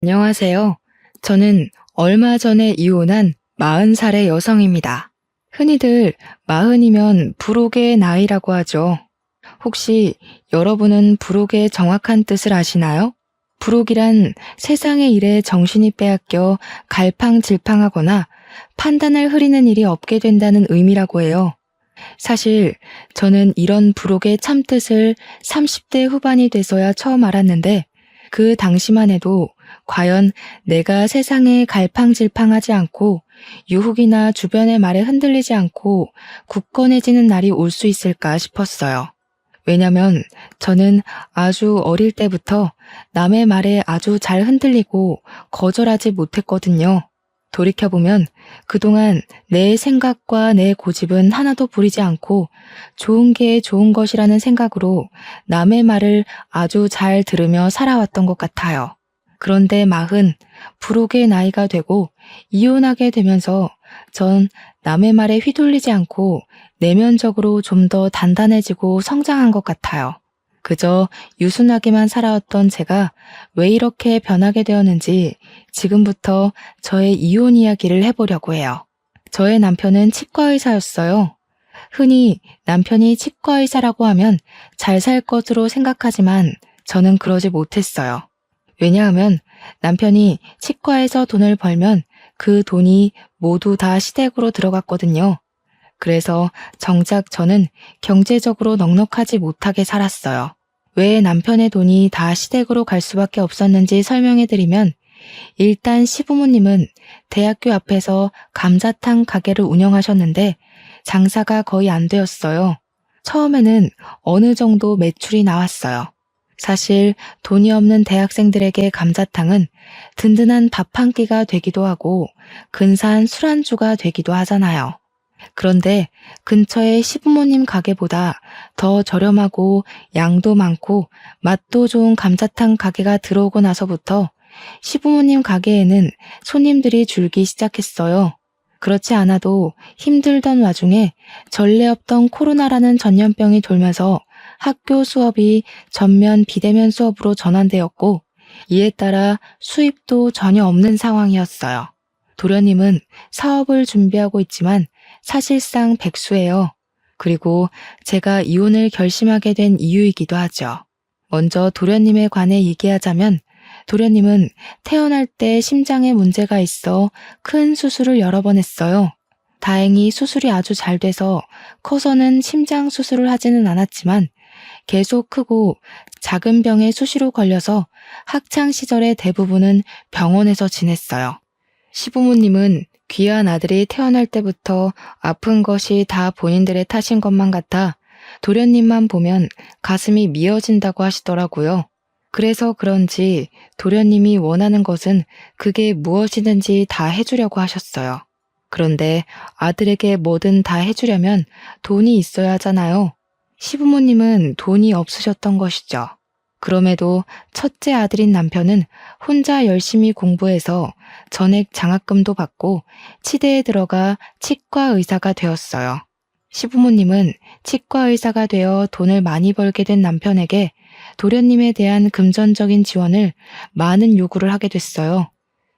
안녕하세요. 저는 얼마 전에 이혼한 40살의 여성입니다. 흔히들 40이면 불혹의 나이라고 하죠. 혹시 여러분은 불혹의 정확한 뜻을 아시나요? 불혹이란 세상의 일에 정신이 빼앗겨 갈팡질팡하거나 판단을 흐리는 일이 없게 된다는 의미라고 해요. 사실 저는 이런 불혹의 참뜻을 30대 후반이 돼서야 처음 알았는데 그 당시만 해도 과연 내가 세상에 갈팡질팡하지 않고 유혹이나 주변의 말에 흔들리지 않고 굳건해지는 날이 올 수 있을까 싶었어요. 왜냐면 저는 아주 어릴 때부터 남의 말에 아주 잘 흔들리고 거절하지 못했거든요. 돌이켜보면 그동안 내 생각과 내 고집은 하나도 부리지 않고 좋은 게 좋은 것이라는 생각으로 남의 말을 아주 잘 들으며 살아왔던 것 같아요. 그런데 40, 불혹의 나이가 되고 이혼하게 되면서 전 남의 말에 휘둘리지 않고 내면적으로 좀 더 단단해지고 성장한 것 같아요. 그저 유순하게만 살아왔던 제가 왜 이렇게 변하게 되었는지 지금부터 저의 이혼 이야기를 해보려고 해요. 저의 남편은 치과의사였어요. 흔히 남편이 치과의사라고 하면 잘 살 것으로 생각하지만 저는 그러지 못했어요. 왜냐하면 남편이 치과에서 돈을 벌면 그 돈이 모두 다 시댁으로 들어갔거든요. 그래서 정작 저는 경제적으로 넉넉하지 못하게 살았어요. 왜 남편의 돈이 다 시댁으로 갈 수밖에 없었는지 설명해드리면 일단 시부모님은 대학교 앞에서 감자탕 가게를 운영하셨는데 장사가 거의 안 되었어요. 처음에는 어느 정도 매출이 나왔어요. 사실 돈이 없는 대학생들에게 감자탕은 든든한 밥 한 끼가 되기도 하고 근사한 술안주가 되기도 하잖아요. 그런데 근처의 시부모님 가게보다 더 저렴하고 양도 많고 맛도 좋은 감자탕 가게가 들어오고 나서부터 시부모님 가게에는 손님들이 줄기 시작했어요. 그렇지 않아도 힘들던 와중에 전례 없던 코로나라는 전염병이 돌면서 학교 수업이 전면 비대면 수업으로 전환되었고 이에 따라 수입도 전혀 없는 상황이었어요. 도련님은 사업을 준비하고 있지만 사실상 백수예요. 그리고 제가 이혼을 결심하게 된 이유이기도 하죠. 먼저 도련님에 관해 얘기하자면 도련님은 태어날 때 심장에 문제가 있어 큰 수술을 여러 번 했어요. 다행히 수술이 아주 잘 돼서 커서는 심장 수술을 하지는 않았지만 계속 크고 작은 병에 수시로 걸려서 학창 시절의 대부분은 병원에서 지냈어요. 시부모님은 귀한 아들이 태어날 때부터 아픈 것이 다 본인들의 탓인 것만 같아 도련님만 보면 가슴이 미어진다고 하시더라고요. 그래서 그런지 도련님이 원하는 것은 그게 무엇이든지 다 해주려고 하셨어요. 그런데 아들에게 뭐든 다 해주려면 돈이 있어야 하잖아요. 시부모님은 돈이 없으셨던 것이죠. 그럼에도 첫째 아들인 남편은 혼자 열심히 공부해서 전액 장학금도 받고 치대에 들어가 치과 의사가 되었어요. 시부모님은 치과 의사가 되어 돈을 많이 벌게 된 남편에게 도련님에 대한 금전적인 지원을 많은 요구를 하게 됐어요.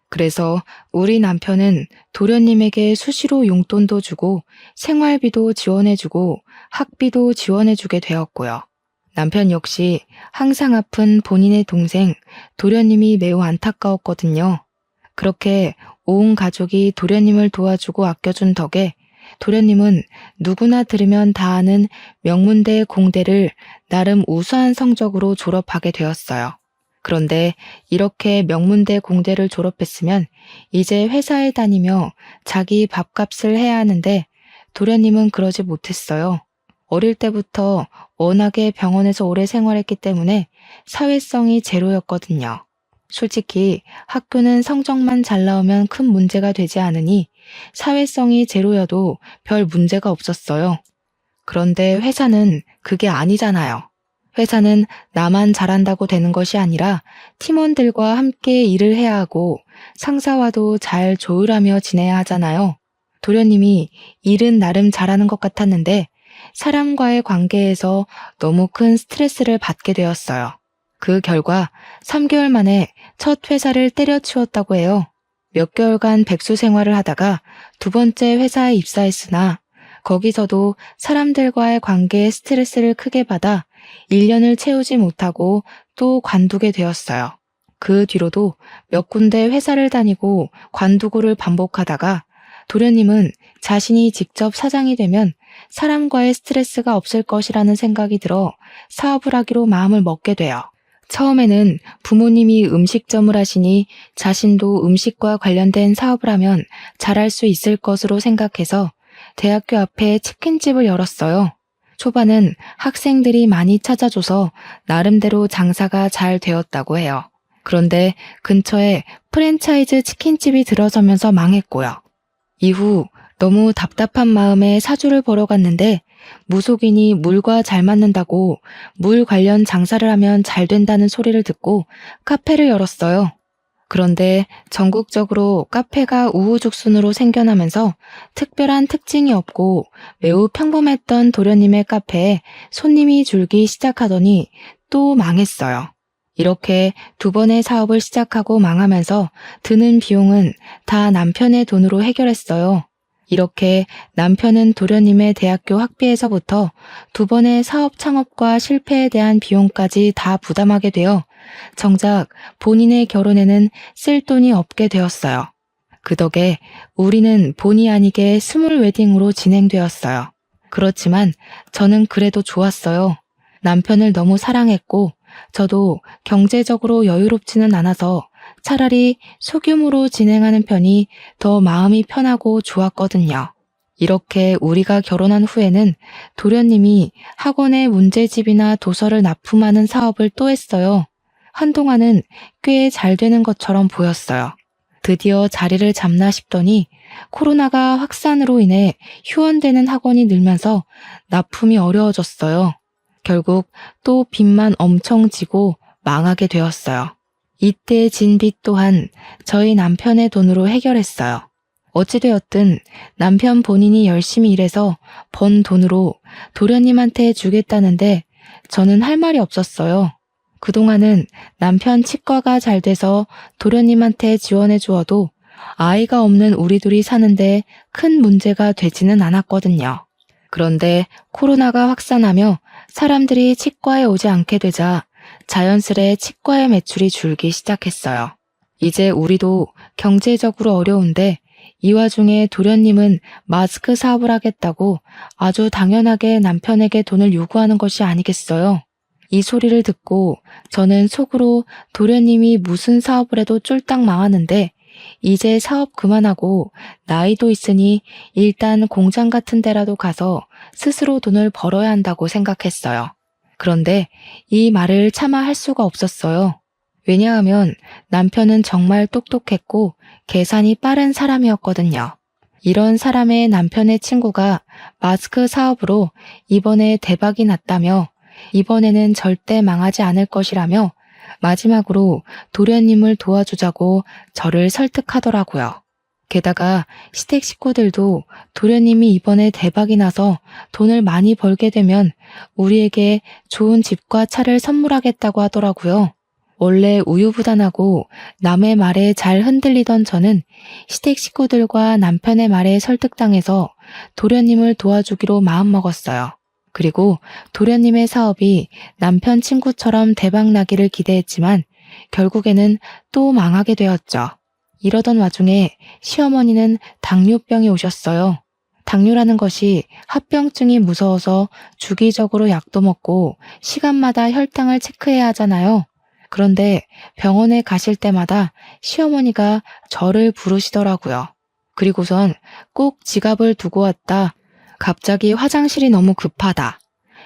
그래서 우리 남편은 도련님에게 수시로 용돈도 주고 생활비도 지원해주고 학비도 지원해주게 되었고요. 남편 역시 항상 아픈 본인의 동생 도련님이 매우 안타까웠거든요. 그렇게 온 가족이 도련님을 도와주고 아껴준 덕에 도련님은 누구나 들으면 다 아는 명문대 공대를 나름 우수한 성적으로 졸업하게 되었어요. 그런데 이렇게 명문대 공대를 졸업했으면 이제 회사에 다니며 자기 밥값을 해야 하는데 도련님은 그러지 못했어요. 어릴 때부터 워낙에 병원에서 오래 생활했기 때문에 사회성이 제로였거든요. 솔직히 학교는 성적만 잘 나오면 큰 문제가 되지 않으니 사회성이 제로여도 별 문제가 없었어요. 그런데 회사는 그게 아니잖아요. 회사는 나만 잘한다고 되는 것이 아니라 팀원들과 함께 일을 해야 하고 상사와도 잘 조율하며 지내야 하잖아요. 도련님이 일은 나름 잘하는 것 같았는데 사람과의 관계에서 너무 큰 스트레스를 받게 되었어요. 그 결과 3개월 만에 첫 회사를 때려치웠다고 해요. 몇 개월간 백수 생활을 하다가 두 번째 회사에 입사했으나 거기서도 사람들과의 관계에 스트레스를 크게 받아 1년을 채우지 못하고 또 관두게 되었어요. 그 뒤로도 몇 군데 회사를 다니고 관두고를 반복하다가 도련님은 자신이 직접 사장이 되면 사람과의 스트레스가 없을 것이라는 생각이 들어 사업을 하기로 마음을 먹게 돼요. 처음에는 부모님이 음식점을 하시니 자신도 음식과 관련된 사업을 하면 잘할 수 있을 것으로 생각해서 대학교 앞에 치킨집을 열었어요. 초반은 학생들이 많이 찾아줘서 나름대로 장사가 잘 되었다고 해요. 그런데 근처에 프랜차이즈 치킨집이 들어서면서 망했고요. 이후 너무 답답한 마음에 사주를 보러 갔는데 무속인이 물과 잘 맞는다고 물 관련 장사를 하면 잘 된다는 소리를 듣고 카페를 열었어요. 그런데 전국적으로 카페가 우후죽순으로 생겨나면서 특별한 특징이 없고 매우 평범했던 도련님의 카페에 손님이 줄기 시작하더니 또 망했어요. 이렇게 두 번의 사업을 시작하고 망하면서 드는 비용은 다 남편의 돈으로 해결했어요. 이렇게 남편은 도련님의 대학교 학비에서부터 두 번의 사업 창업과 실패에 대한 비용까지 다 부담하게 되어 정작 본인의 결혼에는 쓸 돈이 없게 되었어요. 그 덕에 우리는 본의 아니게 스몰 웨딩으로 진행되었어요. 그렇지만 저는 그래도 좋았어요. 남편을 너무 사랑했고 저도 경제적으로 여유롭지는 않아서 차라리 소규모로 진행하는 편이 더 마음이 편하고 좋았거든요. 이렇게 우리가 결혼한 후에는 도련님이 학원에 문제집이나 도서를 납품하는 사업을 또 했어요. 한동안은 꽤 잘 되는 것처럼 보였어요. 드디어 자리를 잡나 싶더니 코로나가 확산으로 인해 휴원되는 학원이 늘면서 납품이 어려워졌어요. 결국 또 빚만 엄청 지고 망하게 되었어요. 이때 진 빚 또한 저희 남편의 돈으로 해결했어요. 어찌되었든 남편 본인이 열심히 일해서 번 돈으로 도련님한테 주겠다는데 저는 할 말이 없었어요. 그동안은 남편 치과가 잘 돼서 도련님한테 지원해 주어도 아이가 없는 우리 둘이 사는데 큰 문제가 되지는 않았거든요. 그런데 코로나가 확산하며 사람들이 치과에 오지 않게 되자 자연스레 치과의 매출이 줄기 시작했어요. 이제 우리도 경제적으로 어려운데 이 와중에 도련님은 마스크 사업을 하겠다고 아주 당연하게 남편에게 돈을 요구하는 것이 아니겠어요. 이 소리를 듣고 저는 속으로 도련님이 무슨 사업을 해도 쫄딱 망하는데 이제 사업 그만하고 나이도 있으니 일단 공장 같은 데라도 가서 스스로 돈을 벌어야 한다고 생각했어요. 그런데 이 말을 차마 할 수가 없었어요. 왜냐하면 남편은 정말 똑똑했고 계산이 빠른 사람이었거든요. 이런 사람의 남편의 친구가 마스크 사업으로 이번에 대박이 났다며 이번에는 절대 망하지 않을 것이라며 마지막으로 도련님을 도와주자고 저를 설득하더라고요. 게다가 시댁 식구들도 도련님이 이번에 대박이 나서 돈을 많이 벌게 되면 우리에게 좋은 집과 차를 선물하겠다고 하더라고요. 원래 우유부단하고 남의 말에 잘 흔들리던 저는 시댁 식구들과 남편의 말에 설득당해서 도련님을 도와주기로 마음먹었어요. 그리고 도련님의 사업이 남편 친구처럼 대박나기를 기대했지만 결국에는 또 망하게 되었죠. 이러던 와중에 시어머니는 당뇨병이 오셨어요. 당뇨라는 것이 합병증이 무서워서 주기적으로 약도 먹고 시간마다 혈당을 체크해야 하잖아요. 그런데 병원에 가실 때마다 시어머니가 저를 부르시더라고요. 그리고선 꼭 지갑을 두고 왔다. 갑자기 화장실이 너무 급하다.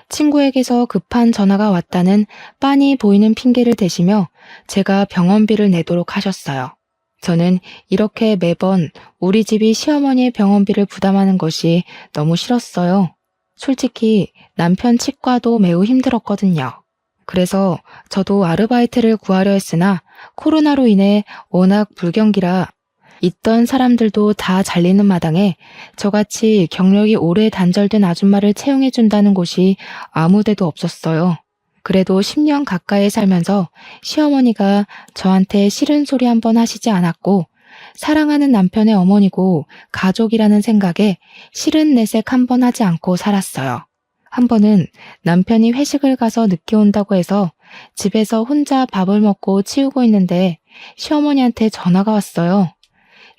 친구에게서 급한 전화가 왔다는 빤히 보이는 핑계를 대시며 제가 병원비를 내도록 하셨어요. 저는 이렇게 매번 우리 집이 시어머니의 병원비를 부담하는 것이 너무 싫었어요. 솔직히 남편 치과도 매우 힘들었거든요. 그래서 저도 아르바이트를 구하려 했으나 코로나로 인해 워낙 불경기라 있던 사람들도 다 잘리는 마당에 저같이 경력이 오래 단절된 아줌마를 채용해준다는 곳이 아무 데도 없었어요. 그래도 10년 가까이 살면서 시어머니가 저한테 싫은 소리 한 번 하시지 않았고 사랑하는 남편의 어머니고 가족이라는 생각에 싫은 내색 한 번 하지 않고 살았어요. 한 번은 남편이 회식을 가서 늦게 온다고 해서 집에서 혼자 밥을 먹고 치우고 있는데 시어머니한테 전화가 왔어요.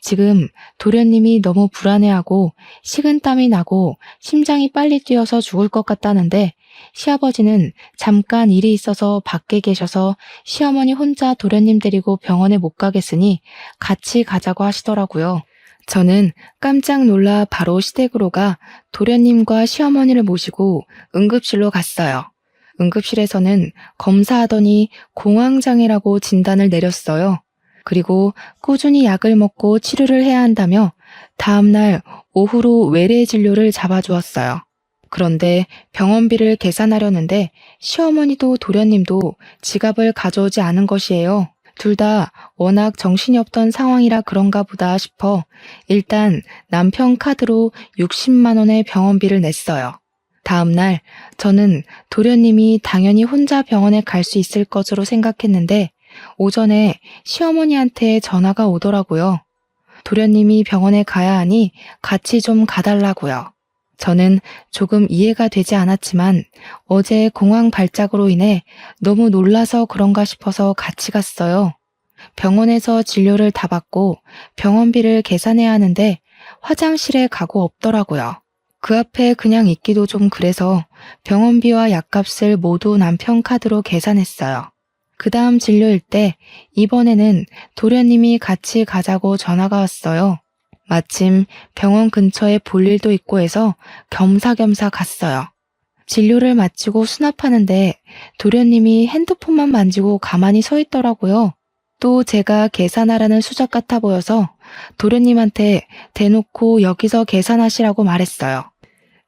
지금 도련님이 너무 불안해하고 식은땀이 나고 심장이 빨리 뛰어서 죽을 것 같다는데 시아버지는 잠깐 일이 있어서 밖에 계셔서 시어머니 혼자 도련님 데리고 병원에 못 가겠으니 같이 가자고 하시더라고요. 저는 깜짝 놀라 바로 시댁으로 가 도련님과 시어머니를 모시고 응급실로 갔어요. 응급실에서는 검사하더니 공황장애라고 진단을 내렸어요. 그리고 꾸준히 약을 먹고 치료를 해야 한다며 다음날 오후로 외래 진료를 잡아주었어요. 그런데 병원비를 계산하려는데 시어머니도 도련님도 지갑을 가져오지 않은 것이에요. 둘 다 워낙 정신이 없던 상황이라 그런가 보다 싶어 일단 남편 카드로 60만 원의 병원비를 냈어요. 다음날 저는 도련님이 당연히 혼자 병원에 갈 수 있을 것으로 생각했는데 오전에 시어머니한테 전화가 오더라고요. 도련님이 병원에 가야 하니 같이 좀 가달라고요. 저는 조금 이해가 되지 않았지만 어제 공황 발작으로 인해 너무 놀라서 그런가 싶어서 같이 갔어요. 병원에서 진료를 다 받고 병원비를 계산해야 하는데 화장실에 가고 없더라고요. 그 앞에 그냥 있기도 좀 그래서 병원비와 약값을 모두 남편 카드로 계산했어요. 그 다음 진료일 때 이번에는 도련님이 같이 가자고 전화가 왔어요. 마침 병원 근처에 볼 일도 있고 해서 겸사겸사 갔어요. 진료를 마치고 수납하는데 도련님이 핸드폰만 만지고 가만히 서 있더라고요. 또 제가 계산하라는 수작 같아 보여서 도련님한테 대놓고 여기서 계산하시라고 말했어요.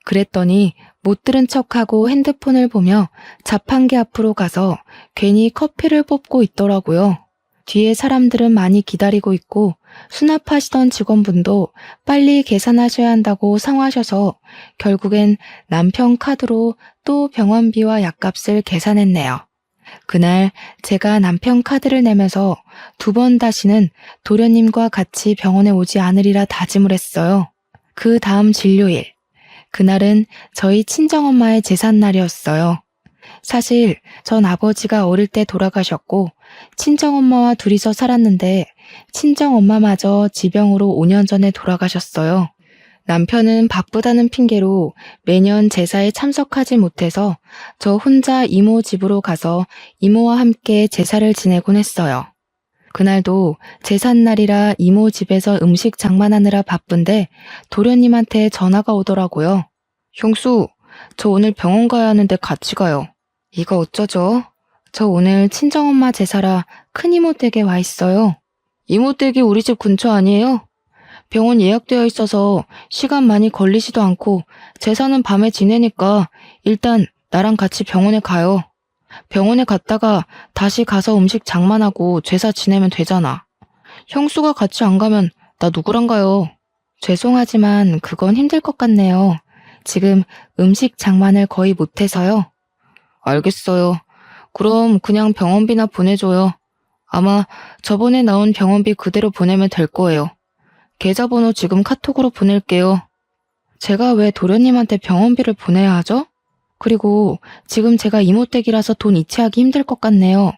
그랬더니 못 들은 척하고 핸드폰을 보며 자판기 앞으로 가서 괜히 커피를 뽑고 있더라고요. 뒤에 사람들은 많이 기다리고 있고 수납하시던 직원분도 빨리 계산하셔야 한다고 상하셔서 결국엔 남편 카드로 또 병원비와 약값을 계산했네요. 그날 제가 남편 카드를 내면서 2번 다시는 도련님과 같이 병원에 오지 않으리라 다짐을 했어요. 그 다음 진료일. 그날은 저희 친정엄마의 제삿날이었어요. 사실 전 아버지가 어릴 때 돌아가셨고 친정엄마와 둘이서 살았는데 친정엄마마저 지병으로 5년 전에 돌아가셨어요. 남편은 바쁘다는 핑계로 매년 제사에 참석하지 못해서 저 혼자 이모 집으로 가서 이모와 함께 제사를 지내곤 했어요. 그날도 제삿날이라 이모 집에서 음식 장만하느라 바쁜데 도련님한테 전화가 오더라고요. 형수, 저 오늘 병원 가야 하는데 같이 가요. 이거 어쩌죠? 저 오늘 친정엄마 제사라 큰이모 댁에 와 있어요. 이모 댁이 우리 집 근처 아니에요? 병원 예약되어 있어서 시간 많이 걸리지도 않고 제사는 밤에 지내니까 일단 나랑 같이 병원에 가요. 병원에 갔다가 다시 가서 음식 장만하고 제사 지내면 되잖아. 형수가 같이 안 가면 나 누구랑 가요? 죄송하지만 그건 힘들 것 같네요. 지금 음식 장만을 거의 못해서요. 알겠어요. 그럼 그냥 병원비나 보내줘요. 아마 저번에 나온 병원비 그대로 보내면 될 거예요. 계좌번호 지금 카톡으로 보낼게요. 제가 왜 도련님한테 병원비를 보내야 하죠? 그리고 지금 제가 이모댁이라서 돈 이체하기 힘들 것 같네요.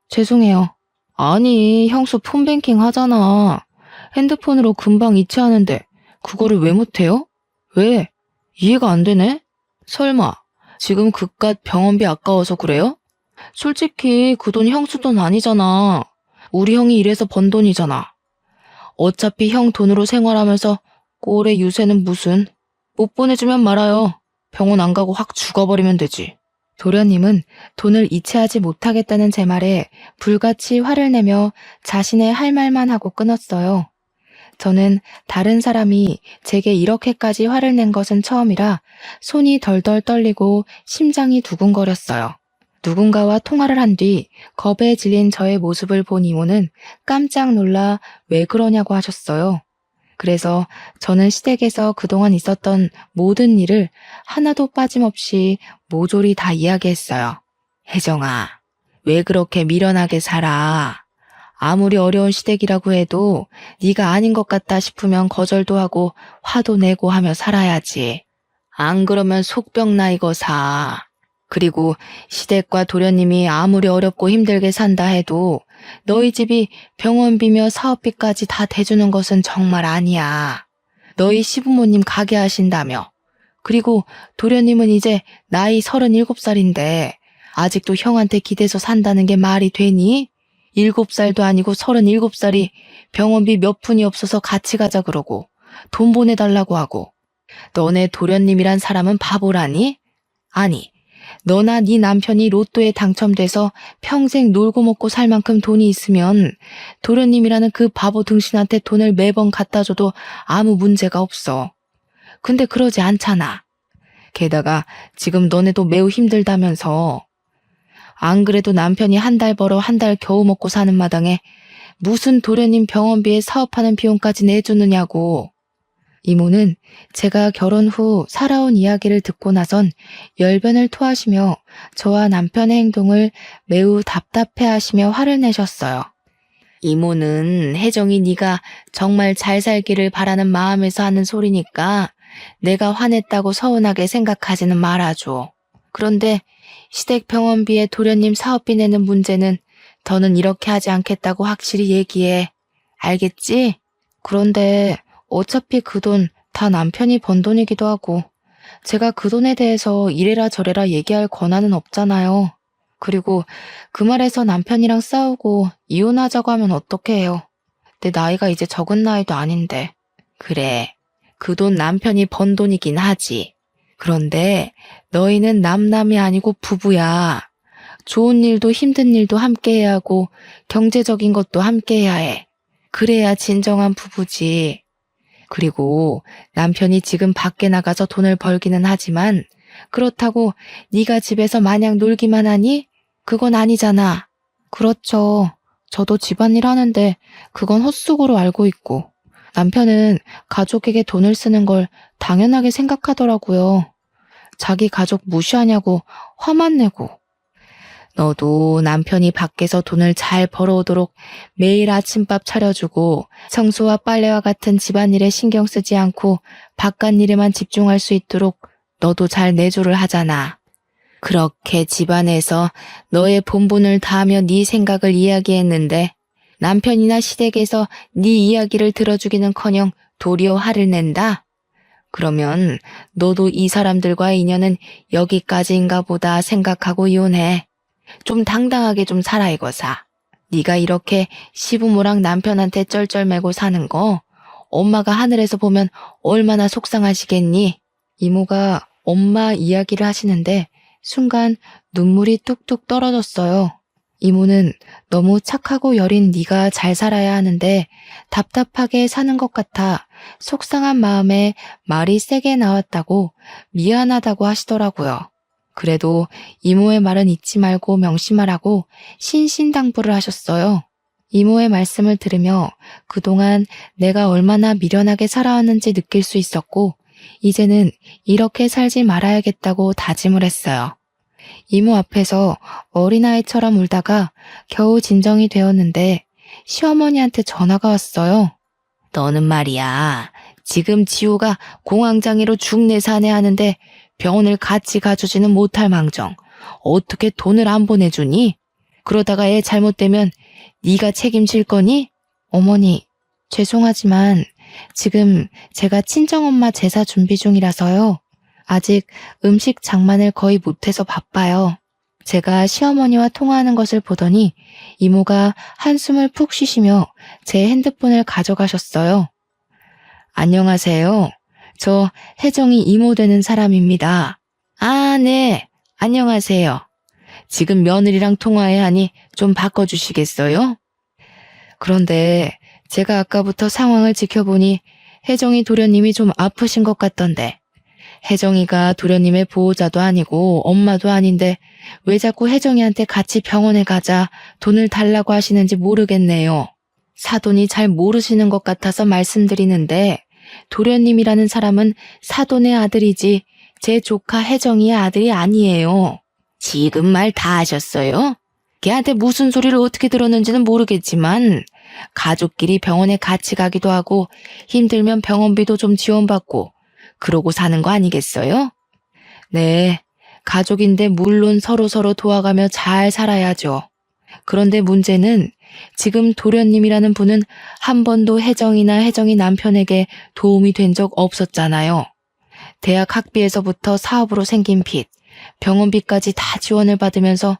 죄송해요. 아니, 형수 폰뱅킹 하잖아. 핸드폰으로 금방 이체하는데 그거를 왜 못해요? 왜? 이해가 안 되네? 설마 지금 그깟 병원비 아까워서 그래요? 솔직히 그 돈 형수 돈 아니잖아. 우리 형이 일해서 번 돈이잖아. 어차피 형 돈으로 생활하면서 꼴의 유세는 무슨. 못 보내주면 말아요. 병원 안 가고 확 죽어버리면 되지. 도련님은 돈을 이체하지 못하겠다는 제 말에 불같이 화를 내며 자신의 할 말만 하고 끊었어요. 저는 다른 사람이 제게 이렇게까지 화를 낸 것은 처음이라 손이 덜덜 떨리고 심장이 두근거렸어요. 누군가와 통화를 한 뒤 겁에 질린 저의 모습을 본 이모는 깜짝 놀라 왜 그러냐고 하셨어요. 그래서 저는 시댁에서 그동안 있었던 모든 일을 하나도 빠짐없이 모조리 다 이야기했어요. 혜정아, 왜 그렇게 미련하게 살아? 아무리 어려운 시댁이라고 해도 네가 아닌 것 같다 싶으면 거절도 하고 화도 내고 하며 살아야지. 안 그러면 속병 나 이거 사. 그리고 시댁과 도련님이 아무리 어렵고 힘들게 산다 해도 너희 집이 병원비며 사업비까지 다 대주는 것은 정말 아니야. 너희 시부모님 가게 하신다며. 그리고 도련님은 이제 나이 37살인데 아직도 형한테 기대서 산다는 게 말이 되니? 7살도 아니고 37살이 병원비 몇 푼이 없어서 같이 가자 그러고 돈 보내달라고 하고 너네 도련님이란 사람은 바보라니? 아니, 너나 네 남편이 로또에 당첨돼서 평생 놀고 먹고 살 만큼 돈이 있으면 도련님이라는 그 바보 등신한테 돈을 매번 갖다 줘도 아무 문제가 없어. 근데 그러지 않잖아. 게다가 지금 너네도 매우 힘들다면서. 안 그래도 남편이 한 달 벌어 한 달 겨우 먹고 사는 마당에 무슨 도련님 병원비에 사업하는 비용까지 내주느냐고. 이모는 제가 결혼 후 살아온 이야기를 듣고 나선 열변을 토하시며 저와 남편의 행동을 매우 답답해하시며 화를 내셨어요. 이모는 혜정이 네가 정말 잘 살기를 바라는 마음에서 하는 소리니까 내가 화냈다고 서운하게 생각하지는 말아줘. 그런데 시댁 병원비에 도련님 사업비 내는 문제는 더는 이렇게 하지 않겠다고 확실히 얘기해. 알겠지? 그런데 어차피 그 돈 다 남편이 번 돈이기도 하고 제가 그 돈에 대해서 이래라 저래라 얘기할 권한은 없잖아요. 그리고 그 말에서 남편이랑 싸우고 이혼하자고 하면 어떡해 해요. 내 나이가 이제 적은 나이도 아닌데. 그래, 그 돈 남편이 번 돈이긴 하지. 그런데 너희는 남남이 아니고 부부야. 좋은 일도 힘든 일도 함께 해야 하고 경제적인 것도 함께 해야 해. 그래야 진정한 부부지. 그리고 남편이 지금 밖에 나가서 돈을 벌기는 하지만 그렇다고 네가 집에서 마냥 놀기만 하니? 그건 아니잖아. 그렇죠. 저도 집안일 하는데 그건 헛수고로 알고 있고 남편은 가족에게 돈을 쓰는 걸 당연하게 생각하더라고요. 자기 가족 무시하냐고 화만 내고. 너도 남편이 밖에서 돈을 잘 벌어오도록 매일 아침밥 차려주고 청소와 빨래와 같은 집안일에 신경 쓰지 않고 바깥 일에만 집중할 수 있도록 너도 잘 내조를 하잖아. 그렇게 집안에서 너의 본분을 다하며 네 생각을 이야기했는데 남편이나 시댁에서 네 이야기를 들어주기는커녕 도리어 화를 낸다? 그러면 너도 이 사람들과의 인연은 여기까지인가 보다 생각하고 이혼해. 좀 당당하게 좀 살아 이거사. 네가 이렇게 시부모랑 남편한테 쩔쩔매고 사는 거 엄마가 하늘에서 보면 얼마나 속상하시겠니? 이모가 엄마 이야기를 하시는데 순간 눈물이 뚝뚝 떨어졌어요. 이모는 너무 착하고 여린 네가 잘 살아야 하는데 답답하게 사는 것 같아 속상한 마음에 말이 세게 나왔다고 미안하다고 하시더라고요. 그래도 이모의 말은 잊지 말고 명심하라고 신신당부를 하셨어요. 이모의 말씀을 들으며 그동안 내가 얼마나 미련하게 살아왔는지 느낄 수 있었고 이제는 이렇게 살지 말아야겠다고 다짐을 했어요. 이모 앞에서 어린아이처럼 울다가 겨우 진정이 되었는데 시어머니한테 전화가 왔어요. 너는 말이야. 지금 지호가 공황장애로 중내사내 하는데 병원을 같이 가주지는 못할 망정. 어떻게 돈을 안 보내주니? 그러다가 애 잘못되면 네가 책임질 거니? 어머니, 죄송하지만 지금 제가 친정엄마 제사 준비 중이라서요. 아직 음식 장만을 거의 못해서 바빠요. 제가 시어머니와 통화하는 것을 보더니 이모가 한숨을 푹 쉬시며 제 핸드폰을 가져가셨어요. 안녕하세요. 저 혜정이 이모 되는 사람입니다. 아, 네. 안녕하세요. 지금 며느리랑 통화해야 하니 좀 바꿔주시겠어요? 그런데 제가 아까부터 상황을 지켜보니 혜정이 도련님이 좀 아프신 것 같던데 혜정이가 도련님의 보호자도 아니고 엄마도 아닌데 왜 자꾸 혜정이한테 같이 병원에 가자 돈을 달라고 하시는지 모르겠네요. 사돈이 잘 모르시는 것 같아서 말씀드리는데 도련님이라는 사람은 사돈의 아들이지 제 조카 혜정이의 아들이 아니에요. 지금 말 다 하셨어요? 걔한테 무슨 소리를 어떻게 들었는지는 모르겠지만 가족끼리 병원에 같이 가기도 하고 힘들면 병원비도 좀 지원받고 그러고 사는 거 아니겠어요? 네, 가족인데 물론 서로서로 도와가며 잘 살아야죠. 그런데 문제는 지금 도련님이라는 분은 한 번도 혜정이 남편에게 도움이 된 적 없었잖아요. 대학 학비에서부터 사업으로 생긴 빚, 병원비까지 다 지원을 받으면서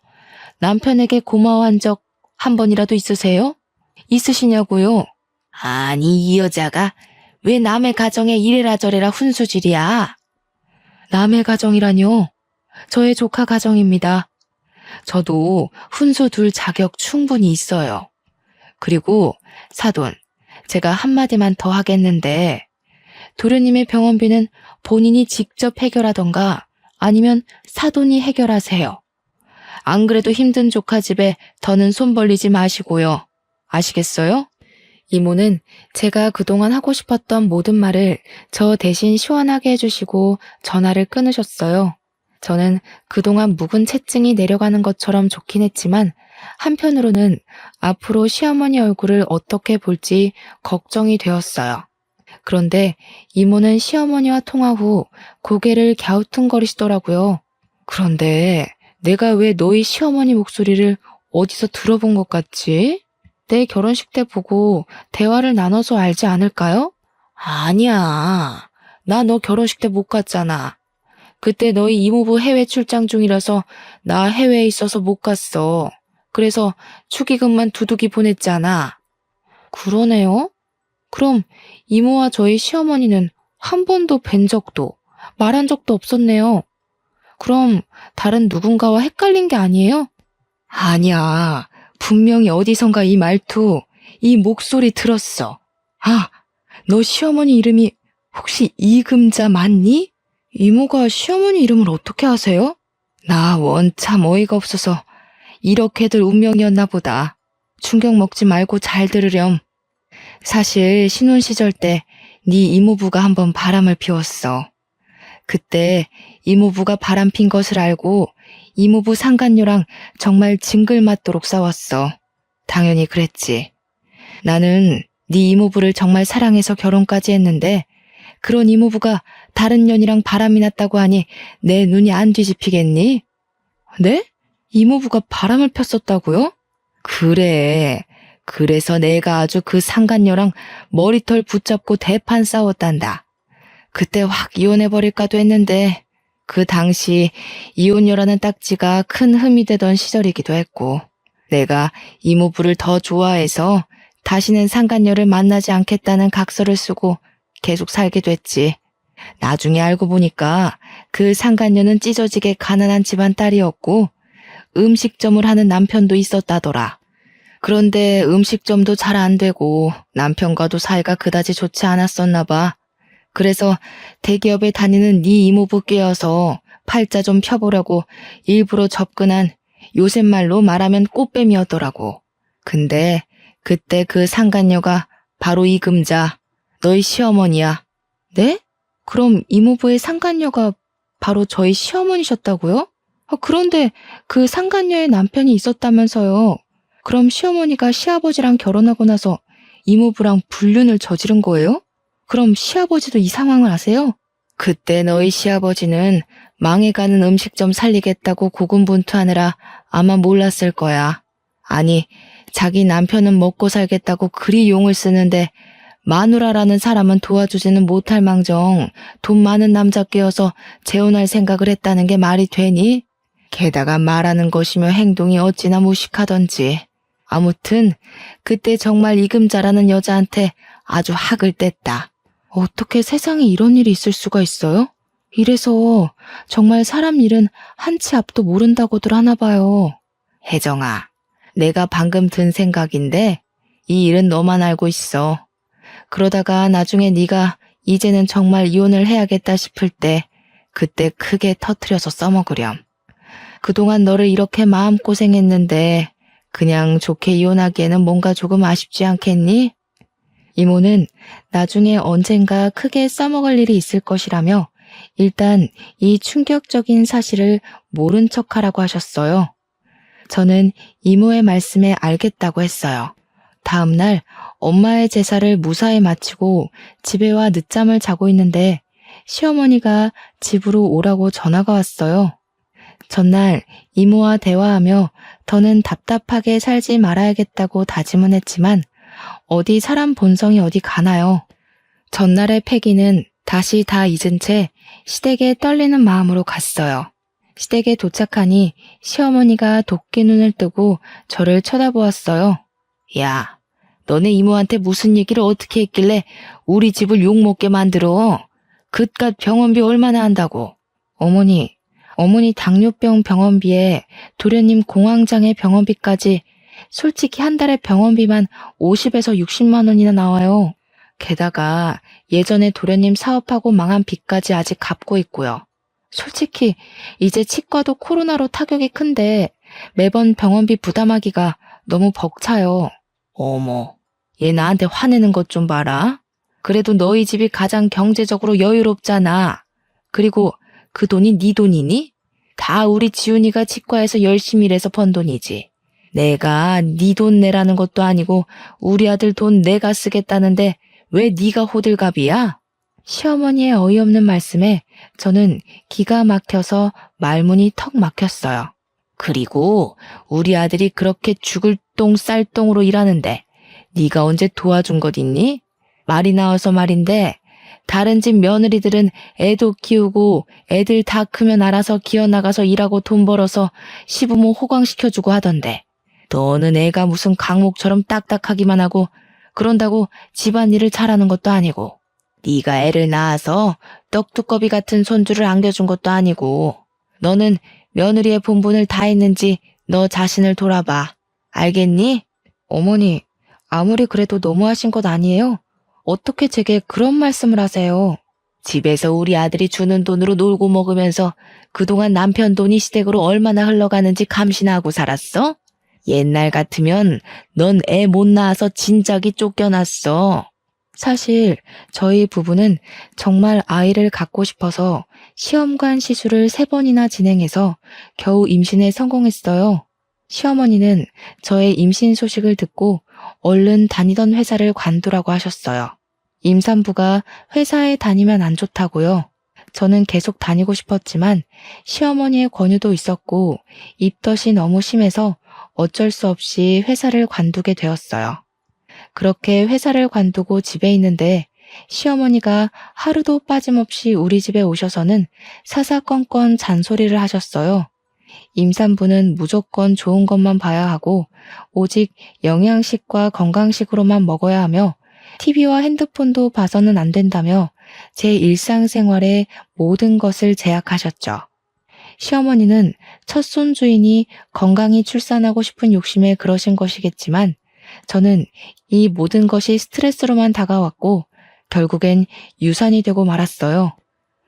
남편에게 고마워한 적 한 번이라도 있으세요? 있으시냐고요? 아니, 이 여자가 왜 남의 가정에 이래라 저래라 훈수질이야? 남의 가정이라뇨? 저의 조카 가정입니다. 저도 훈수 둘 자격 충분히 있어요. 그리고 사돈, 제가 한마디만 더 하겠는데 도련님의 병원비는 본인이 직접 해결하던가 아니면 사돈이 해결하세요. 안 그래도 힘든 조카 집에 더는 손 벌리지 마시고요. 아시겠어요? 이모는 제가 그동안 하고 싶었던 모든 말을 저 대신 시원하게 해주시고 전화를 끊으셨어요. 저는 그동안 묵은 채증이 내려가는 것처럼 좋긴 했지만 한편으로는 앞으로 시어머니 얼굴을 어떻게 볼지 걱정이 되었어요. 그런데 이모는 시어머니와 통화 후 고개를 갸우뚱거리시더라고요. 그런데 내가 왜 너희 시어머니 목소리를 어디서 들어본 것 같지? 내 결혼식 때 보고 대화를 나눠서 알지 않을까요? 아니야. 나 너 결혼식 때 못 갔잖아. 그때 너희 이모부 해외 출장 중이라서 나 해외에 있어서 못 갔어. 그래서 축의금만 두둑이 보냈잖아. 그러네요. 그럼 이모와 저희 시어머니는 한 번도 뵌 적도 말한 적도 없었네요. 그럼 다른 누군가와 헷갈린 게 아니에요? 아니야. 분명히 어디선가 이 말투, 이 목소리 들었어. 아, 너 시어머니 이름이 혹시 이금자 맞니? 이모가 시어머니 이름을 어떻게 아세요? 나 원참 어이가 없어서 이렇게들 운명이었나 보다. 충격 먹지 말고 잘 들으렴. 사실 신혼 시절 때 네 이모부가 한번 바람을 피웠어. 그때 이모부가 바람 핀 것을 알고 이모부 상간녀랑 정말 징글맞도록 싸웠어. 당연히 그랬지. 나는 네 이모부를 정말 사랑해서 결혼까지 했는데 그런 이모부가 다른 년이랑 바람이 났다고 하니 내 눈이 안 뒤집히겠니? 네? 이모부가 바람을 폈었다고요? 그래. 그래서 내가 아주 그 상간녀랑 머리털 붙잡고 대판 싸웠단다. 그때 확 이혼해버릴까도 했는데 그 당시 이혼녀라는 딱지가 큰 흠이 되던 시절이기도 했고 내가 이모부를 더 좋아해서 다시는 상간녀를 만나지 않겠다는 각서를 쓰고 계속 살게 됐지. 나중에 알고 보니까 그 상간녀는 찢어지게 가난한 집안 딸이었고 음식점을 하는 남편도 있었다더라. 그런데 음식점도 잘 안 되고 남편과도 사이가 그다지 좋지 않았었나 봐. 그래서 대기업에 다니는 네 이모부 꿰어서 팔자 좀 펴보려고 일부러 접근한 요새 말로 말하면 꽃뱀이었더라고. 근데 그때 그 상간녀가 바로 이 금자, 너희 시어머니야. 네? 그럼 이모부의 상간녀가 바로 저희 시어머니셨다고요? 그런데 그 상간녀의 남편이 있었다면서요. 그럼 시어머니가 시아버지랑 결혼하고 나서 이모부랑 불륜을 저지른 거예요? 그럼 시아버지도 이 상황을 아세요? 그때 너희 시아버지는 망해가는 음식점 살리겠다고 고군분투하느라 아마 몰랐을 거야. 아니, 자기 남편은 먹고 살겠다고 그리 용을 쓰는데 마누라라는 사람은 도와주지는 못할 망정 돈 많은 남자 꿰어서 재혼할 생각을 했다는 게 말이 되니? 게다가 말하는 것이며 행동이 어찌나 무식하던지. 아무튼 그때 정말 이금자라는 여자한테 아주 학을 뗐다. 어떻게 세상에 이런 일이 있을 수가 있어요? 이래서 정말 사람 일은 한치 앞도 모른다고들 하나 봐요. 혜정아, 내가 방금 든 생각인데 이 일은 너만 알고 있어. 그러다가 나중에 네가 이제는 정말 이혼을 해야겠다 싶을 때 그때 크게 터트려서 써먹으렴. 그동안 너를 이렇게 마음고생했는데 그냥 좋게 이혼하기에는 뭔가 조금 아쉽지 않겠니? 이모는 나중에 언젠가 크게 써먹을 일이 있을 것이라며 일단 이 충격적인 사실을 모른 척하라고 하셨어요. 저는 이모의 말씀에 알겠다고 했어요. 다음 날 엄마의 제사를 무사히 마치고 집에 와 늦잠을 자고 있는데 시어머니가 집으로 오라고 전화가 왔어요. 전날 이모와 대화하며 더는 답답하게 살지 말아야겠다고 다짐은 했지만 어디 사람 본성이 어디 가나요. 전날의 패기는 다시 다 잊은 채 시댁에 떨리는 마음으로 갔어요. 시댁에 도착하니 시어머니가 도끼 눈을 뜨고 저를 쳐다보았어요. 야, 너네 이모한테 무슨 얘기를 어떻게 했길래 우리 집을 욕먹게 만들어? 그깟 병원비 얼마나 한다고? 어머니 당뇨병 병원비에 도련님 공황장애 병원비까지 솔직히 한 달에 병원비만 50에서 60만 원이나 나와요. 게다가 예전에 도련님 사업하고 망한 빚까지 아직 갚고 있고요. 솔직히 이제 치과도 코로나로 타격이 큰데 매번 병원비 부담하기가 너무 벅차요. 어머, 얘 나한테 화내는 것 좀 봐라. 그래도 너희 집이 가장 경제적으로 여유롭잖아. 그리고 그 돈이 네 돈이니? 다 우리 지훈이가 치과에서 열심히 일해서 번 돈이지. 내가 네 돈 내라는 것도 아니고 우리 아들 돈 내가 쓰겠다는데 왜 네가 호들갑이야? 시어머니의 어이없는 말씀에 저는 기가 막혀서 말문이 턱 막혔어요. 그리고 우리 아들이 그렇게 죽을 똥 쌀 똥으로 일하는데 네가 언제 도와준 것 있니? 말이 나와서 말인데 다른 집 며느리들은 애도 키우고 애들 다 크면 알아서 기어나가서 일하고 돈 벌어서 시부모 호강시켜주고 하던데 너는 애가 무슨 강목처럼 딱딱하기만 하고 그런다고 집안일을 잘하는 것도 아니고 네가 애를 낳아서 떡두꺼비 같은 손주를 안겨준 것도 아니고 너는 며느리의 본분을 다 했는지 너 자신을 돌아봐. 알겠니? 어머니, 아무리 그래도 너무하신 것 아니에요? 어떻게 제게 그런 말씀을 하세요? 집에서 우리 아들이 주는 돈으로 놀고 먹으면서 그동안 남편 돈이 시댁으로 얼마나 흘러가는지 감시나 하고 살았어? 옛날 같으면 넌 애 못 낳아서 진작이 쫓겨났어. 사실 저희 부부는 정말 아이를 갖고 싶어서 시험관 시술을 3번이나 진행해서 겨우 임신에 성공했어요. 시어머니는 저의 임신 소식을 듣고 얼른 다니던 회사를 관두라고 하셨어요. 임산부가 회사에 다니면 안 좋다고요. 저는 계속 다니고 싶었지만 시어머니의 권유도 있었고 입덧이 너무 심해서 어쩔 수 없이 회사를 관두게 되었어요. 그렇게 회사를 관두고 집에 있는데 시어머니가 하루도 빠짐없이 우리 집에 오셔서는 사사건건 잔소리를 하셨어요. 임산부는 무조건 좋은 것만 봐야 하고 오직 영양식과 건강식으로만 먹어야 하며 TV와 핸드폰도 봐서는 안 된다며 제 일상생활의 모든 것을 제약하셨죠. 시어머니는 첫 손주이니 건강히 출산하고 싶은 욕심에 그러신 것이겠지만 저는 이 모든 것이 스트레스로만 다가왔고 결국엔 유산이 되고 말았어요.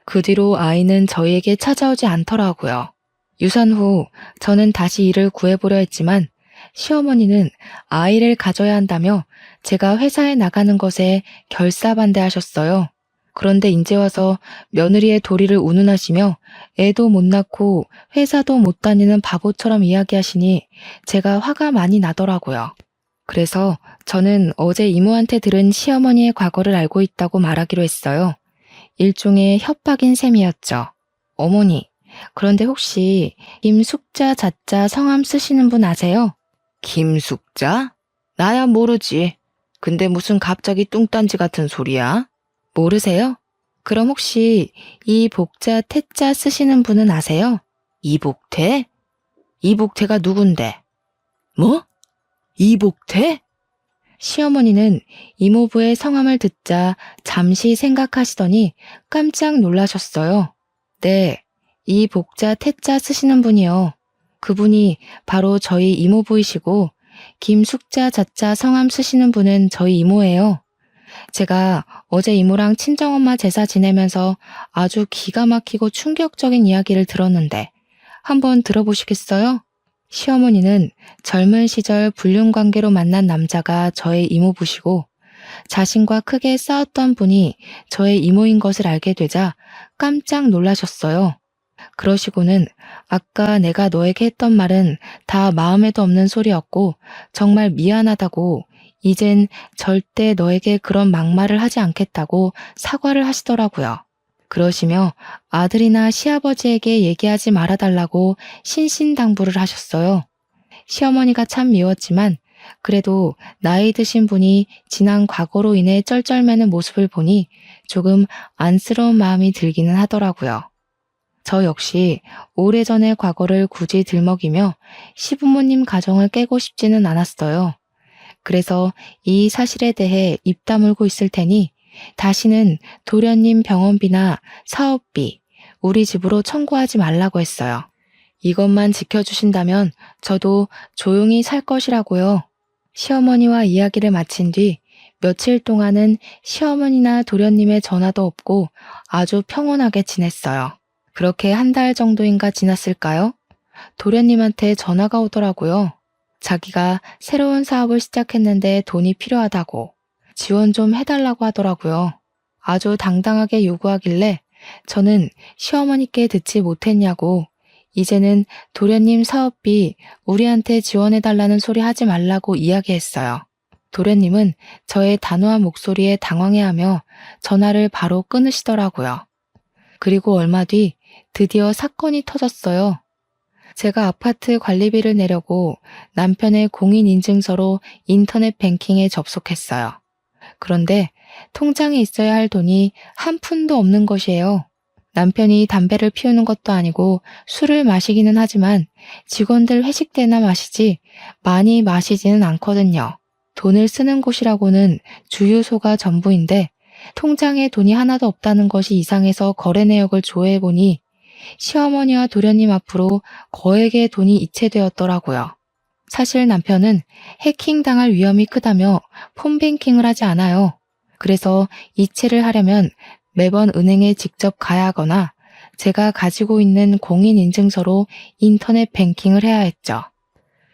그 뒤로 아이는 저희에게 찾아오지 않더라고요. 유산 후 저는 다시 일을 구해보려 했지만 시어머니는 아이를 가져야 한다며 제가 회사에 나가는 것에 결사반대하셨어요. 그런데 이제 와서 며느리의 도리를 운운하시며 애도 못 낳고 회사도 못 다니는 바보처럼 이야기하시니 제가 화가 많이 나더라고요. 그래서 저는 어제 이모한테 들은 시어머니의 과거를 알고 있다고 말하기로 했어요. 일종의 협박인 셈이었죠. 어머니, 그런데 혹시 김숙자 자자 성함 쓰시는 분 아세요? 김숙자? 나야 모르지. 근데 무슨 갑자기 뚱딴지 같은 소리야? 모르세요? 그럼 혹시 이 복자 태자 쓰시는 분은 아세요? 이복태? 이복태가 누군데? 뭐? 이복태? 시어머니는 이모부의 성함을 듣자 잠시 생각하시더니 깜짝 놀라셨어요. 네, 이 복자 태자 쓰시는 분이요. 그분이 바로 저희 이모부이시고 김숙자 자자 성함 쓰시는 분은 저희 이모예요. 제가 어제 이모랑 친정엄마 제사 지내면서 아주 기가 막히고 충격적인 이야기를 들었는데 한번 들어보시겠어요? 시어머니는 젊은 시절 불륜관계로 만난 남자가 저의 이모부시고 자신과 크게 싸웠던 분이 저의 이모인 것을 알게 되자 깜짝 놀라셨어요. 그러시고는 아까 내가 너에게 했던 말은 다 마음에도 없는 소리였고 정말 미안하다고 이젠 절대 너에게 그런 막말을 하지 않겠다고 사과를 하시더라고요. 그러시며 아들이나 시아버지에게 얘기하지 말아달라고 신신당부를 하셨어요. 시어머니가 참 미웠지만 그래도 나이 드신 분이 지난 과거로 인해 쩔쩔매는 모습을 보니 조금 안쓰러운 마음이 들기는 하더라고요. 저 역시 오래전의 과거를 굳이 들먹이며 시부모님 가정을 깨고 싶지는 않았어요. 그래서 이 사실에 대해 입 다물고 있을 테니 다시는 도련님 병원비나 사업비 우리 집으로 청구하지 말라고 했어요. 이것만 지켜주신다면 저도 조용히 살 것이라고요. 시어머니와 이야기를 마친 뒤 며칠 동안은 시어머니나 도련님의 전화도 없고 아주 평온하게 지냈어요. 그렇게 한 달 정도인가 지났을까요? 도련님한테 전화가 오더라고요. 자기가 새로운 사업을 시작했는데 돈이 필요하다고 지원 좀 해달라고 하더라고요. 아주 당당하게 요구하길래 저는 시어머니께 듣지 못했냐고 이제는 도련님 사업비 우리한테 지원해달라는 소리 하지 말라고 이야기했어요. 도련님은 저의 단호한 목소리에 당황해하며 전화를 바로 끊으시더라고요. 그리고 얼마 뒤 드디어 사건이 터졌어요. 제가 아파트 관리비를 내려고 남편의 공인인증서로 인터넷 뱅킹에 접속했어요. 그런데 통장에 있어야 할 돈이 한 푼도 없는 것이에요. 남편이 담배를 피우는 것도 아니고 술을 마시기는 하지만 직원들 회식 때나 마시지 많이 마시지는 않거든요. 돈을 쓰는 곳이라고는 주유소가 전부인데 통장에 돈이 하나도 없다는 것이 이상해서 거래 내역을 조회해보니 시어머니와 도련님 앞으로 거액의 돈이 이체되었더라고요. 사실 남편은 해킹당할 위험이 크다며 폰뱅킹을 하지 않아요. 그래서 이체를 하려면 매번 은행에 직접 가야 하거나 제가 가지고 있는 공인인증서로 인터넷 뱅킹을 해야 했죠.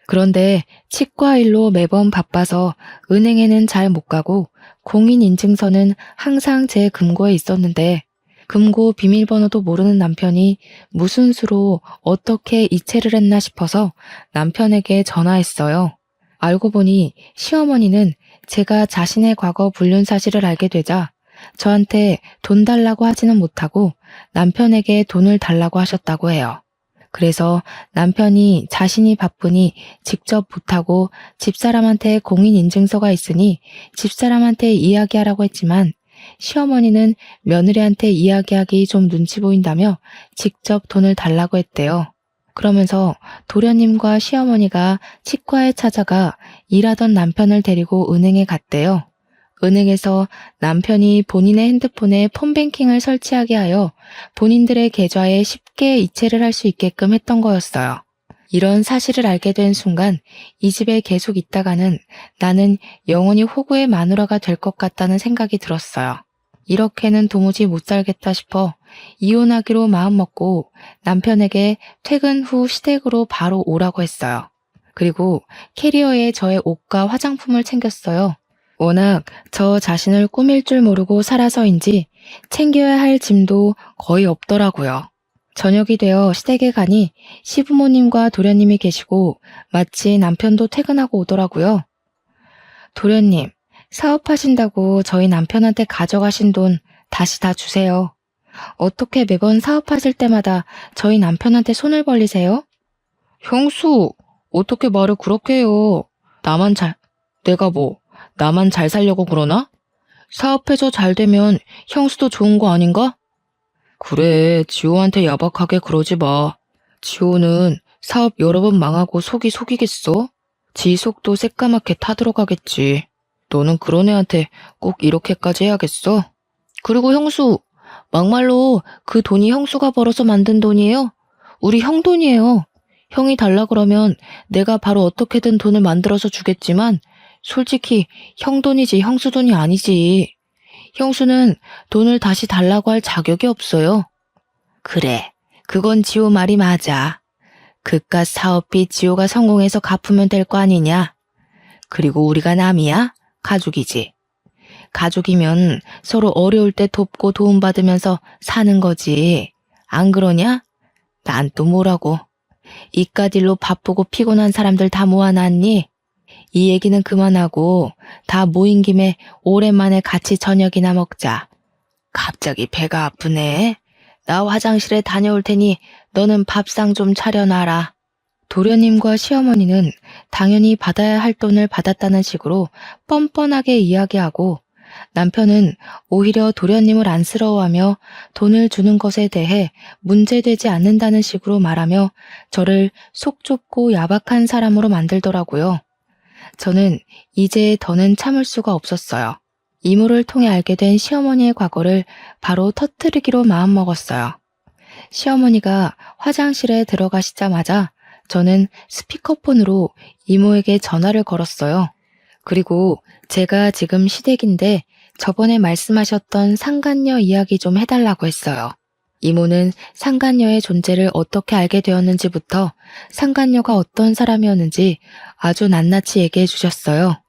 그런데 치과 일로 매번 바빠서 은행에는 잘 못 가고 공인인증서는 항상 제 금고에 있었는데 금고 비밀번호도 모르는 남편이 무슨 수로 어떻게 이체를 했나 싶어서 남편에게 전화했어요. 알고 보니 시어머니는 제가 자신의 과거 불륜 사실을 알게 되자 저한테 돈 달라고 하지는 못하고 남편에게 돈을 달라고 하셨다고 해요. 그래서 남편이 자신이 바쁘니 직접 못하고 집사람한테 공인인증서가 있으니 집사람한테 이야기하라고 했지만 시어머니는 며느리한테 이야기하기 좀 눈치 보인다며 직접 돈을 달라고 했대요. 그러면서 도련님과 시어머니가 치과에 찾아가 일하던 남편을 데리고 은행에 갔대요. 은행에서 남편이 본인의 핸드폰에 폰뱅킹을 설치하게 하여 본인들의 계좌에 쉽게 이체를 할 수 있게끔 했던 거였어요. 이런 사실을 알게 된 순간 이 집에 계속 있다가는 나는 영원히 호구의 마누라가 될 것 같다는 생각이 들었어요. 이렇게는 도무지 못 살겠다 싶어 이혼하기로 마음먹고 남편에게 퇴근 후 시댁으로 바로 오라고 했어요. 그리고 캐리어에 저의 옷과 화장품을 챙겼어요. 워낙 저 자신을 꾸밀 줄 모르고 살아서인지 챙겨야 할 짐도 거의 없더라고요. 저녁이 되어 시댁에 가니 시부모님과 도련님이 계시고 마치 남편도 퇴근하고 오더라고요. 도련님, 사업하신다고 저희 남편한테 가져가신 돈 다시 다 주세요. 어떻게 매번 사업하실 때마다 저희 남편한테 손을 벌리세요? 형수, 어떻게 말을 그렇게 해요? 나만 잘 살려고 그러나? 사업해서 잘 되면 형수도 좋은 거 아닌가? 그래, 지호한테 야박하게 그러지 마. 지호는 사업 여러 번 망하고 속이 속이겠어? 지 속도 새까맣게 타들어가겠지. 너는 그런 애한테 꼭 이렇게까지 해야겠어? 그리고 형수, 막말로 그 돈이 형수가 벌어서 만든 돈이에요? 우리 형 돈이에요. 형이 달라 그러면 내가 바로 어떻게든 돈을 만들어서 주겠지만 솔직히 형 돈이지 형수 돈이 아니지. 형수는 돈을 다시 달라고 할 자격이 없어요. 그래, 그건 지호 말이 맞아. 그깟 사업비 지호가 성공해서 갚으면 될 거 아니냐? 그리고 우리가 남이야? 가족이지. 가족이면 서로 어려울 때 돕고 도움받으면서 사는 거지. 안 그러냐? 난 또 뭐라고. 이깟 일로 바쁘고 피곤한 사람들 다 모아놨니? 이 얘기는 그만하고 다 모인 김에 오랜만에 같이 저녁이나 먹자. 갑자기 배가 아프네. 나 화장실에 다녀올 테니 너는 밥상 좀 차려놔라. 도련님과 시어머니는 당연히 받아야 할 돈을 받았다는 식으로 뻔뻔하게 이야기하고, 남편은 오히려 도련님을 안쓰러워하며 돈을 주는 것에 대해 문제되지 않는다는 식으로 말하며 저를 속 좁고 야박한 사람으로 만들더라고요. 저는 이제 더는 참을 수가 없었어요. 이모를 통해 알게 된 시어머니의 과거를 바로 터뜨리기로 마음먹었어요. 시어머니가 화장실에 들어가시자마자 저는 스피커폰으로 이모에게 전화를 걸었어요. 그리고 제가 지금 시댁인데 저번에 말씀하셨던 상간녀 이야기 좀 해달라고 했어요. 이모는 상간녀의 존재를 어떻게 알게 되었는지부터 상간녀가 어떤 사람이었는지 아주 낱낱이 얘기해 주셨어요.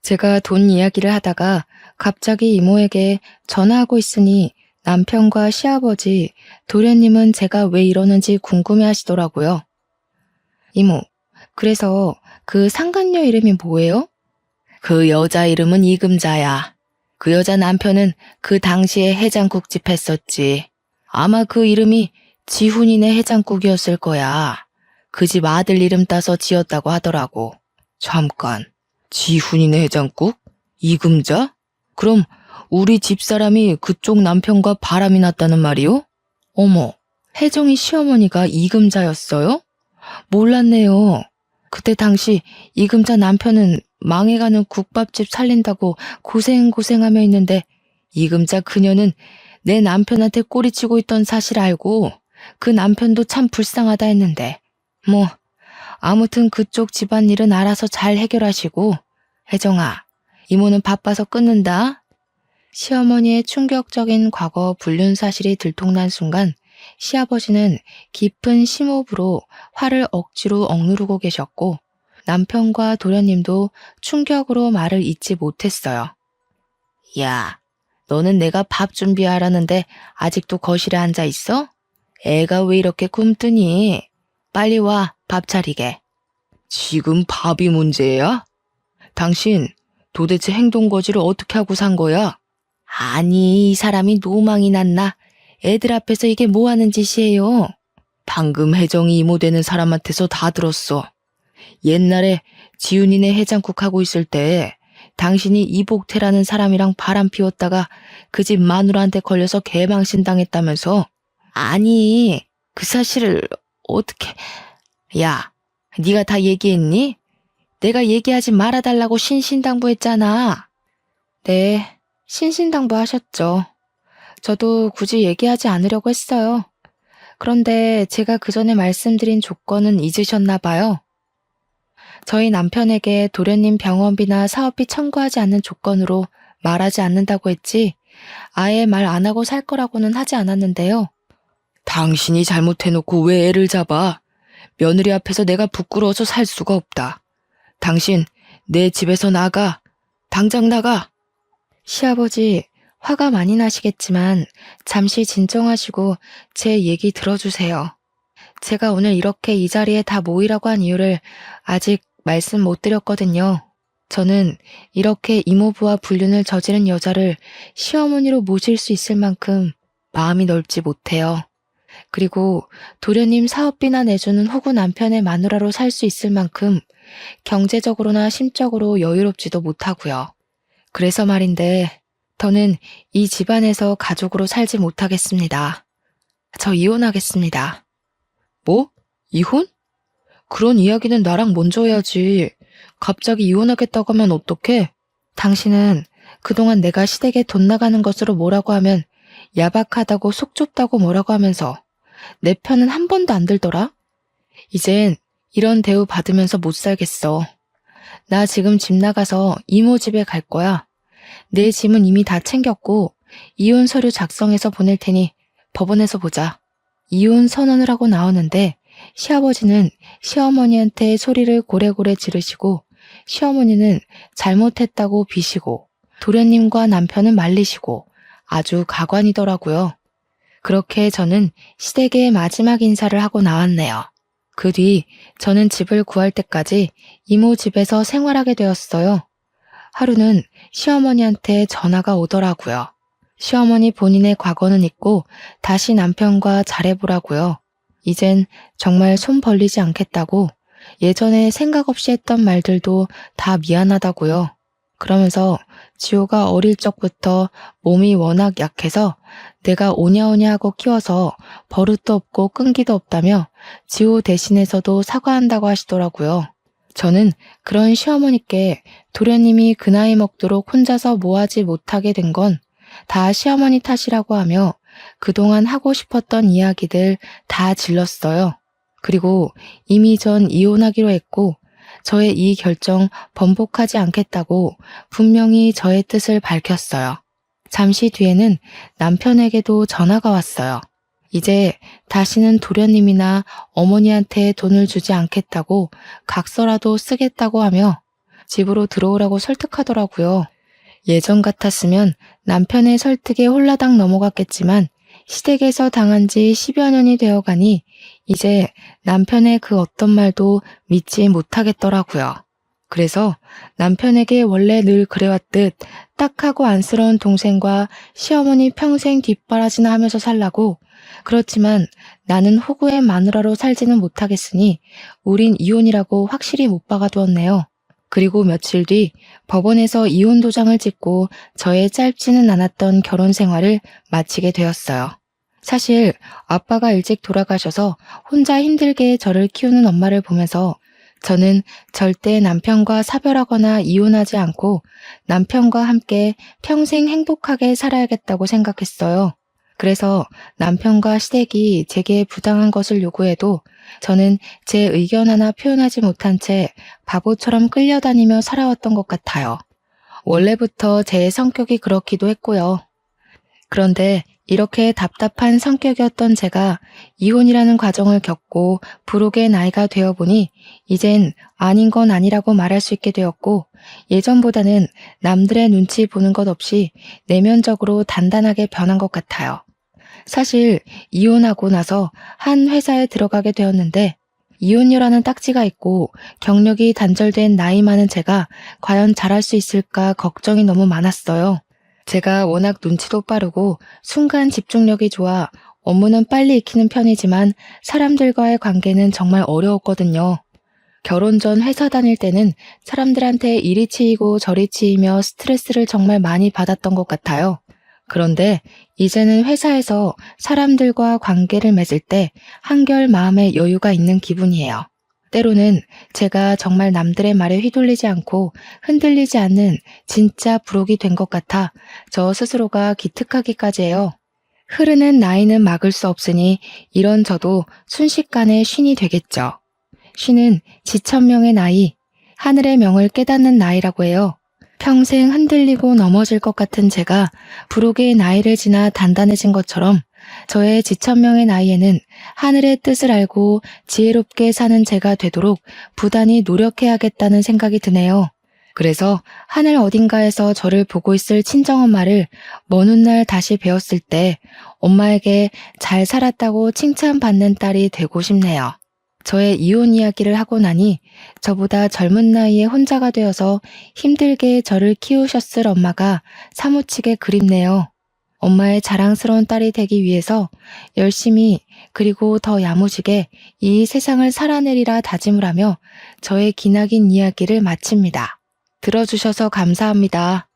제가 돈 이야기를 하다가 갑자기 이모에게 전화하고 있으니 남편과 시아버지, 도련님은 제가 왜 이러는지 궁금해 하시더라고요. 이모, 그래서 그 상간녀 이름이 뭐예요? 그 여자 이름은 이금자야. 그 여자 남편은 그 당시에 해장국집 했었지. 아마 그 이름이 지훈이네 해장국이었을 거야. 그 집 아들 이름 따서 지었다고 하더라고. 잠깐, 지훈이네 해장국? 이금자? 그럼 우리 집사람이 그쪽 남편과 바람이 났다는 말이요? 어머, 혜정이 시어머니가 이금자였어요? 몰랐네요. 그때 당시 이금자 남편은 망해가는 국밥집 살린다고 고생하며 있는데 이금자 그녀는 내 남편한테 꼬리치고 있던 사실 알고 그 남편도 참 불쌍하다 했는데 뭐 아무튼 그쪽 집안일은 알아서 잘 해결하시고 혜정아, 이모는 바빠서 끊는다. 시어머니의 충격적인 과거 불륜 사실이 들통난 순간 시아버지는 깊은 심호흡으로 화를 억지로 억누르고 계셨고 남편과 도련님도 충격으로 말을 잇지 못했어요. 야, 너는 내가 밥 준비하라는데 아직도 거실에 앉아 있어? 애가 왜 이렇게 굶뜨니? 빨리 와, 밥 차리게. 지금 밥이 문제야? 당신 도대체 행동거지를 어떻게 하고 산 거야? 아니, 이 사람이 노망이 났나? 애들 앞에서 이게 뭐 하는 짓이에요? 방금 혜정이 이모 되는 사람한테서 다 들었어. 옛날에 지훈이네 해장국 하고 있을 때 당신이 이복태라는 사람이랑 바람 피웠다가 그 집 마누라한테 걸려서 개망신 당했다면서. 아니, 그 사실을 어떻게... 야, 네가 다 얘기했니? 내가 얘기하지 말아달라고 신신당부했잖아. 네, 신신당부하셨죠. 저도 굳이 얘기하지 않으려고 했어요. 그런데 제가 그 전에 말씀드린 조건은 잊으셨나 봐요. 저희 남편에게 도련님 병원비나 사업비 청구하지 않는 조건으로 말하지 않는다고 했지 아예 말 안 하고 살 거라고는 하지 않았는데요. 당신이 잘못해놓고 왜 애를 잡아? 며느리 앞에서 내가 부끄러워서 살 수가 없다. 당신 내 집에서 나가. 당장 나가. 시아버지, 화가 많이 나시겠지만 잠시 진정하시고 제 얘기 들어주세요. 제가 오늘 이렇게 이 자리에 다 모이라고 한 이유를 아직 말씀 못 드렸거든요. 저는 이렇게 이모부와 불륜을 저지른 여자를 시어머니로 모실 수 있을 만큼 마음이 넓지 못해요. 그리고 도련님 사업비나 내주는 호구 남편의 마누라로 살 수 있을 만큼 경제적으로나 심적으로 여유롭지도 못하고요. 그래서 말인데 더는 이 집안에서 가족으로 살지 못하겠습니다. 저 이혼하겠습니다. 뭐? 이혼? 그런 이야기는 나랑 먼저 해야지. 갑자기 이혼하겠다고 하면 어떡해? 당신은 그동안 내가 시댁에 돈 나가는 것으로 뭐라고 하면 야박하다고 속 좁다고 뭐라고 하면서 내 편은 한 번도 안 들더라? 이젠 이런 대우 받으면서 못 살겠어. 나 지금 집 나가서 이모 집에 갈 거야. 내 짐은 이미 다 챙겼고 이혼 서류 작성해서 보낼 테니 법원에서 보자. 이혼 선언을 하고 나오는데 시아버지는 시어머니한테 소리를 고래고래 지르시고 시어머니는 잘못했다고 비시고 도련님과 남편은 말리시고 아주 가관이더라고요. 그렇게 저는 시댁의 마지막 인사를 하고 나왔네요. 그 뒤 저는 집을 구할 때까지 이모 집에서 생활하게 되었어요. 하루는 시어머니한테 전화가 오더라고요. 시어머니 본인의 과거는 잊고 다시 남편과 잘해보라고요. 이젠 정말 손 벌리지 않겠다고, 예전에 생각 없이 했던 말들도 다 미안하다고요. 그러면서 지호가 어릴 적부터 몸이 워낙 약해서 내가 오냐오냐 하고 키워서 버릇도 없고 끈기도 없다며 지호 대신해서도 사과한다고 하시더라고요. 저는 그런 시어머니께 도련님이 그 나이 먹도록 혼자서 뭐 하지 못하게 된 건 다 시어머니 탓이라고 하며 그동안 하고 싶었던 이야기들 다 질렀어요. 그리고 이미 전 이혼하기로 했고 저의 이 결정 번복하지 않겠다고 분명히 저의 뜻을 밝혔어요. 잠시 뒤에는 남편에게도 전화가 왔어요. 이제 다시는 도련님이나 어머니한테 돈을 주지 않겠다고 각서라도 쓰겠다고 하며 집으로 들어오라고 설득하더라고요. 예전 같았으면 남편의 설득에 홀라당 넘어갔겠지만 시댁에서 당한 지 10여 년이 되어가니 이제 남편의 그 어떤 말도 믿지 못하겠더라고요. 그래서 남편에게 원래 늘 그래왔듯 딱하고 안쓰러운 동생과 시어머니 평생 뒷바라지나 하면서 살라고, 그렇지만 나는 호구의 마누라로 살지는 못하겠으니 우린 이혼이라고 확실히 못 박아두었네요. 그리고 며칠 뒤 법원에서 이혼 도장을 찍고 저의 짧지는 않았던 결혼 생활을 마치게 되었어요. 사실 아빠가 일찍 돌아가셔서 혼자 힘들게 저를 키우는 엄마를 보면서 저는 절대 남편과 사별하거나 이혼하지 않고 남편과 함께 평생 행복하게 살아야겠다고 생각했어요. 그래서 남편과 시댁이 제게 부당한 것을 요구해도 저는 제 의견 하나 표현하지 못한 채 바보처럼 끌려다니며 살아왔던 것 같아요. 원래부터 제 성격이 그렇기도 했고요. 그런데 이렇게 답답한 성격이었던 제가 이혼이라는 과정을 겪고 부록의 나이가 되어보니 이젠 아닌 건 아니라고 말할 수 있게 되었고, 예전보다는 남들의 눈치 보는 것 없이 내면적으로 단단하게 변한 것 같아요. 사실 이혼하고 나서 한 회사에 들어가게 되었는데 이혼녀라는 딱지가 있고 경력이 단절된 나이 많은 제가 과연 잘할 수 있을까 걱정이 너무 많았어요. 제가 워낙 눈치도 빠르고 순간 집중력이 좋아 업무는 빨리 익히는 편이지만 사람들과의 관계는 정말 어려웠거든요. 결혼 전 회사 다닐 때는 사람들한테 이리 치이고 저리 치이며 스트레스를 정말 많이 받았던 것 같아요. 그런데 이제는 회사에서 사람들과 관계를 맺을 때 한결 마음에 여유가 있는 기분이에요. 때로는 제가 정말 남들의 말에 휘둘리지 않고 흔들리지 않는 진짜 부록이 된 것 같아 저 스스로가 기특하기까지 해요. 흐르는 나이는 막을 수 없으니 이런 저도 순식간에 쉰이 되겠죠. 쉰은 지천명의 나이, 하늘의 명을 깨닫는 나이라고 해요. 평생 흔들리고 넘어질 것 같은 제가 부록의 나이를 지나 단단해진 것처럼 저의 지천명의 나이에는 하늘의 뜻을 알고 지혜롭게 사는 제가 되도록 부단히 노력해야겠다는 생각이 드네요. 그래서 하늘 어딘가에서 저를 보고 있을 친정엄마를 먼 훗날 다시 뵈었을 때 엄마에게 잘 살았다고 칭찬받는 딸이 되고 싶네요. 저의 이혼 이야기를 하고 나니 저보다 젊은 나이에 혼자가 되어서 힘들게 저를 키우셨을 엄마가 사무치게 그립네요. 엄마의 자랑스러운 딸이 되기 위해서 열심히 그리고 더 야무지게 이 세상을 살아내리라 다짐을 하며 저의 기나긴 이야기를 마칩니다. 들어주셔서 감사합니다.